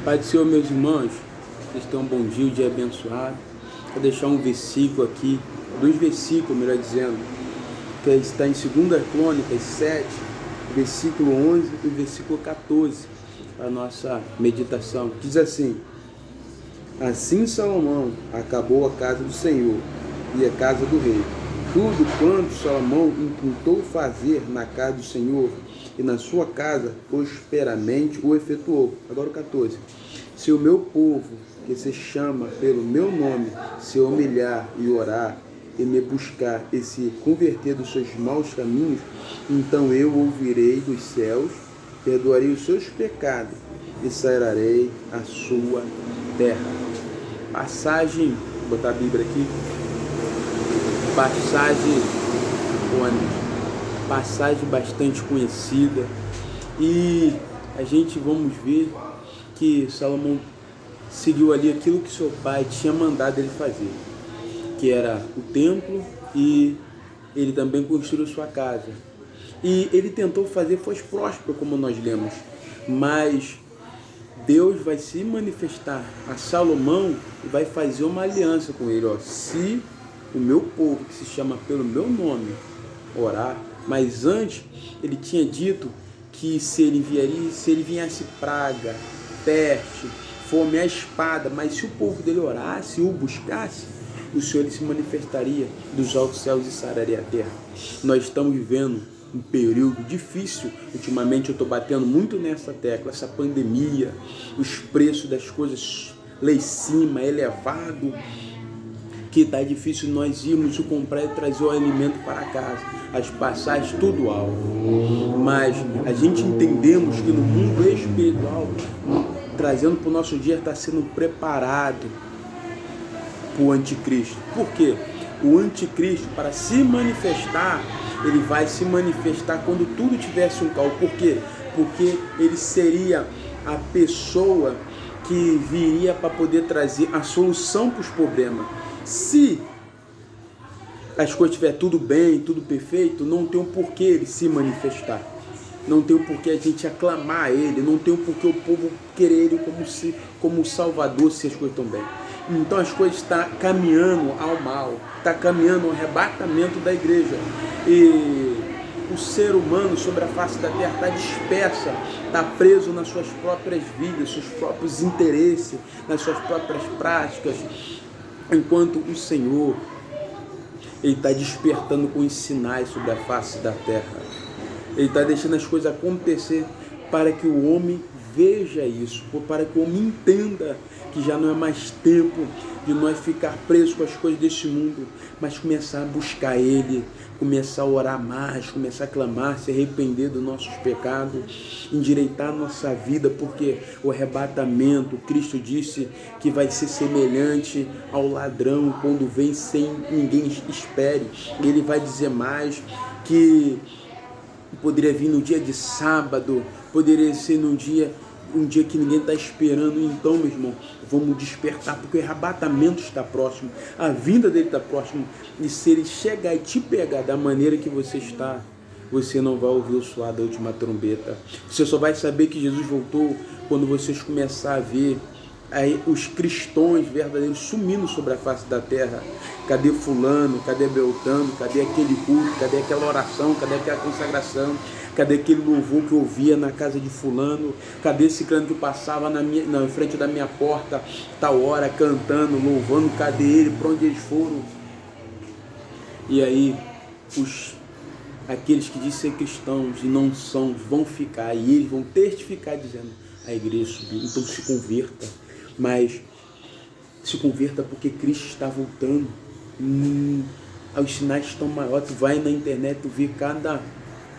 Pai do Senhor, meus irmãos, vocês tenham um bom dia, um dia abençoado. Vou deixar um versículo aqui, 2 versículos, melhor dizendo, que está em 2 Crônicas 7, versículo 11 e versículo 14, para a nossa meditação. Diz assim: assim Salomão acabou a casa do Senhor e a casa do rei. Tudo quanto Salomão intentou fazer na casa do Senhor e na sua casa, prosperamente o efetuou. Agora o 14. Se o meu povo, que se chama pelo meu nome, se humilhar e orar, e me buscar e se converter dos seus maus caminhos, então eu ouvirei dos céus, perdoarei os seus pecados e sararei a sua terra. Passagem, vou botar a Bíblia aqui, passagem bastante conhecida, e a gente vamos ver que Salomão seguiu ali aquilo que seu pai tinha mandado ele fazer, que era o templo, e ele também construiu sua casa. E ele tentou fazer, foi próspero, como nós lemos, mas Deus vai se manifestar a Salomão e vai fazer uma aliança com ele. Se o meu povo, que se chama pelo meu nome, orar. Mas antes ele tinha dito que se ele viesse praga, peste, fome, a espada, mas se o povo dele orasse e o buscasse, o Senhor ele se manifestaria dos altos céus e sararia a terra. Nós estamos vivendo um período difícil. Ultimamente eu estou batendo muito nessa tecla, essa pandemia, os preços das coisas lá em cima, elevado, que está difícil nós irmos comprar e trazer o alimento para casa, as passagens tudo alto. Mas a gente entendemos que no mundo espiritual, trazendo para o nosso dia, está sendo preparado para o anticristo. Por quê? O anticristo, para se manifestar, ele vai se manifestar quando tudo tivesse um caos. Por quê? Porque ele seria a pessoa que viria para poder trazer a solução para os problemas. Se as coisas estiver tudo bem, tudo perfeito, não tem um porquê ele se manifestar. Não tem um porquê a gente aclamar a ele, não tem um porquê o povo querer ele como Salvador se as coisas estão bem. Então as coisas estão caminhando ao mal, está caminhando ao arrebatamento da igreja. E o ser humano sobre a face da terra está dispersa, está preso nas suas próprias vidas, seus próprios interesses, nas suas próprias práticas, enquanto o Senhor ele está despertando com os sinais sobre a face da terra. Ele está deixando as coisas acontecer para que o homem veja isso, para que o homem entenda que já não é mais tempo de nós ficar presos com as coisas deste mundo, mas começar a buscar Ele, começar a orar mais, começar a clamar, se arrepender dos nossos pecados, endireitar a nossa vida, porque o arrebatamento, Cristo disse que vai ser semelhante ao ladrão quando vem sem ninguém espere. Ele vai dizer mais que poderia vir no dia de sábado, poderia ser um dia que ninguém está esperando. Então, meu irmão, vamos despertar, porque o arrebatamento está próximo, a vinda dele está próximo, e se ele chegar e te pegar da maneira que você está, você não vai ouvir o soar da última trombeta. Você só vai saber que Jesus voltou quando vocês começarem a ver aí os cristãos verdadeiros sumindo sobre a face da terra. Cadê fulano, cadê Beltrano, cadê aquele culto, cadê aquela oração, cadê aquela consagração, cadê aquele louvor que eu ouvia na casa de fulano, cadê esse cano que passava na frente da minha porta, tal hora, cantando, louvando, cadê ele, para onde eles foram? E aí, aqueles que dizem ser cristãos e não são, vão ficar, e eles vão testificar dizendo, a igreja subiu. Então se converta, mas se converta porque Cristo está voltando. Os sinais estão maiores. Tu vai na internet, tu vê cada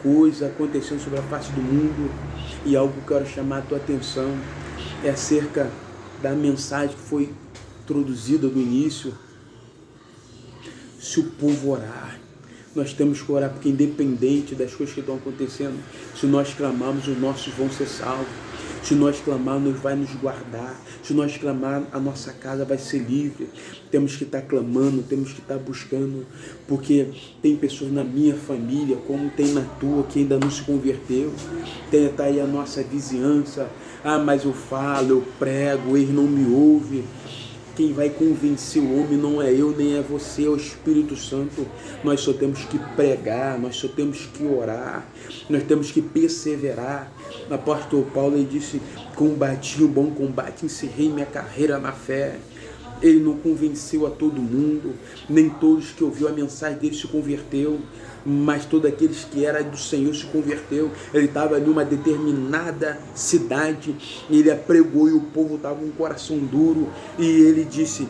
coisa acontecendo sobre a face do mundo, e algo que eu quero chamar a tua atenção é acerca da mensagem que foi introduzida no início. Se o povo orar, Nós temos que orar, porque independente das coisas que estão acontecendo, se nós clamarmos, os nossos vão ser salvos. Se nós clamarmos, vai nos guardar. Se nós clamarmos, a nossa casa vai ser livre. Temos que estar clamando, temos que estar buscando, porque tem pessoas na minha família, como tem na tua, que ainda não se converteu. Está aí a nossa vizinhança. Mas eu falo, eu prego, eles não me ouvem. Quem vai convencer o homem não é eu, nem é você, é o Espírito Santo. Nós só temos que pregar, nós só temos que orar, nós temos que perseverar. O apóstolo Paulo, ele disse: combati o bom combate, encerrei minha carreira na fé. Ele não convenceu a todo mundo, nem todos que ouviu a mensagem dele se converteu, mas todos aqueles que eram do Senhor se converteu. Ele estava em uma determinada cidade, e ele pregou, e o povo estava com o coração duro, e ele disse: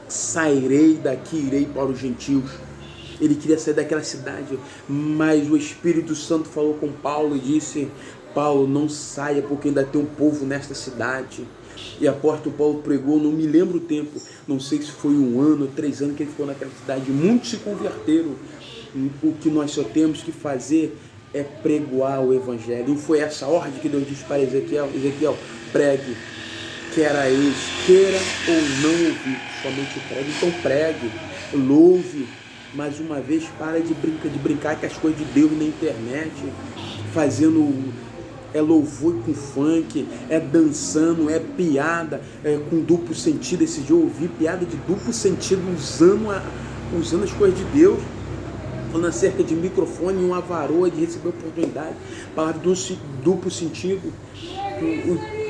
sairei daqui, irei para os gentios. Ele queria sair daquela cidade, mas o Espírito Santo falou com Paulo e disse: Paulo, não saia, porque ainda tem um povo nesta cidade. E o apóstolo Paulo pregou, não me lembro o tempo, não sei se foi 1 ano ou 3 anos que ele ficou naquela cidade. Muitos se converteram. O que nós só temos que fazer é pregoar o Evangelho. E foi essa ordem que Deus disse para Ezequiel: Ezequiel, pregue, queira eles, queira ou não ouvir, somente pregue. Então pregue, louve. Mais uma vez, para de brincar com as coisas de Deus na internet, fazendo louvor com funk, dançando, piada com duplo sentido. Esse dia eu ouvi piada de duplo sentido usando as coisas de Deus, falando acerca de microfone, uma varoa de receber oportunidade, palavra do duplo sentido.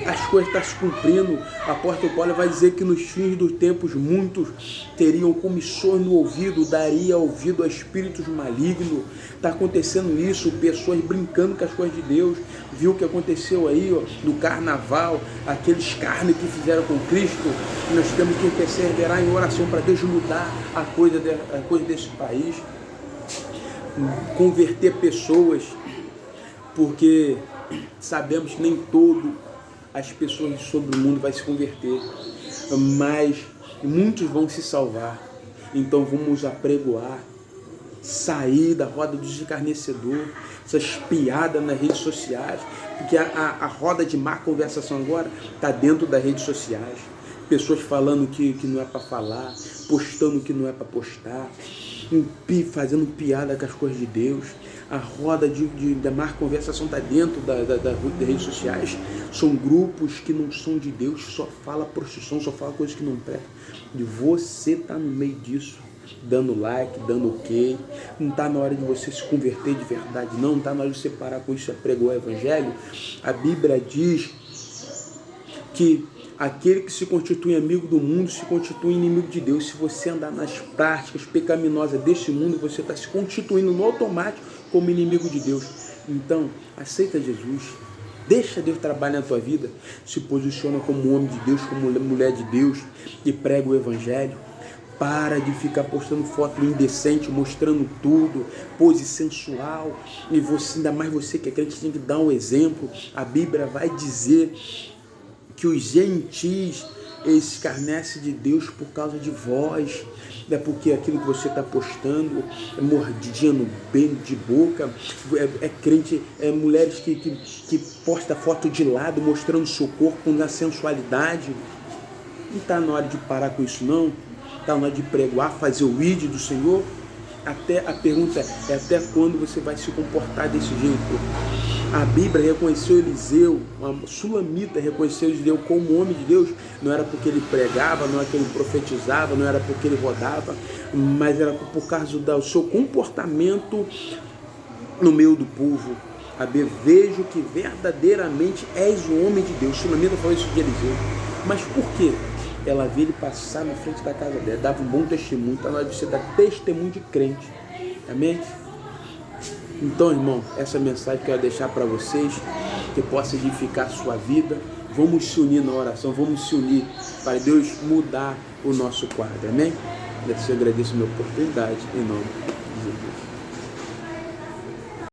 As coisas estão se cumprindo. O apóstolo Paulo vai dizer que nos fins dos tempos muitos teriam comissões no ouvido, daria ouvido a espíritos malignos. Está acontecendo isso, pessoas brincando com as coisas de Deus. Viu o que aconteceu aí, no carnaval, aqueles carnes que fizeram com Cristo. Nós temos que perseverar em oração para Deus mudar a coisa desse país, converter pessoas, porque sabemos que nem todo as pessoas sobre o mundo vai se converter, mas muitos vão se salvar. Então vamos apregoar, sair da roda dos escarnecedores, essas piadas nas redes sociais, porque a roda de má conversação agora está dentro das redes sociais. Pessoas falando que não é para falar, postando que não é para postar, fazendo piada com as coisas de Deus. A roda da má conversação está dentro das redes sociais. São grupos que não são de Deus, só fala prostituição, só fala coisas que não prestam. E você está no meio disso, dando like, dando ok. Não está na hora de você se converter de verdade, não está na hora de você parar com isso e pregar o Evangelho. A Bíblia diz que aquele que se constitui amigo do mundo se constitui inimigo de Deus. Se você andar nas práticas pecaminosas deste mundo, você está se constituindo no automático como inimigo de Deus. Então, aceita Jesus, deixa Deus trabalhar na tua vida, se posiciona como homem de Deus, como mulher de Deus, e prega o Evangelho. Para de ficar postando foto indecente, mostrando tudo, pose sensual. E você, ainda mais você que é crente, tem que dar um exemplo. A Bíblia vai dizer que os gentis escarnecem de Deus por causa de vós. É porque aquilo que você está postando é mordidinha no bem de boca, crente, mulheres que postam foto de lado, mostrando seu corpo na sensualidade. Não está na hora de parar com isso, não. Está na hora de pregar, fazer o ID do Senhor. A pergunta é: até quando você vai se comportar desse jeito? A Bíblia reconheceu Eliseu, uma sulamita reconheceu Eliseu como homem de Deus. Não era porque ele pregava, não era porque ele profetizava, não era porque ele rodava, mas era por causa do seu comportamento no meio do povo. A Bíblia: vejo que verdadeiramente és o homem de Deus. Sulamita falou isso de Eliseu. Mas por quê? Ela viu ele passar na frente da casa dela, dava um bom testemunho. Então ela disse: dar testemunho de crente. Amém? Então, irmão, essa mensagem que eu quero deixar para vocês, que possa edificar a sua vida. Vamos se unir na oração, vamos se unir para Deus mudar o nosso quadro. Amém? Eu agradeço a minha oportunidade, em nome de Jesus.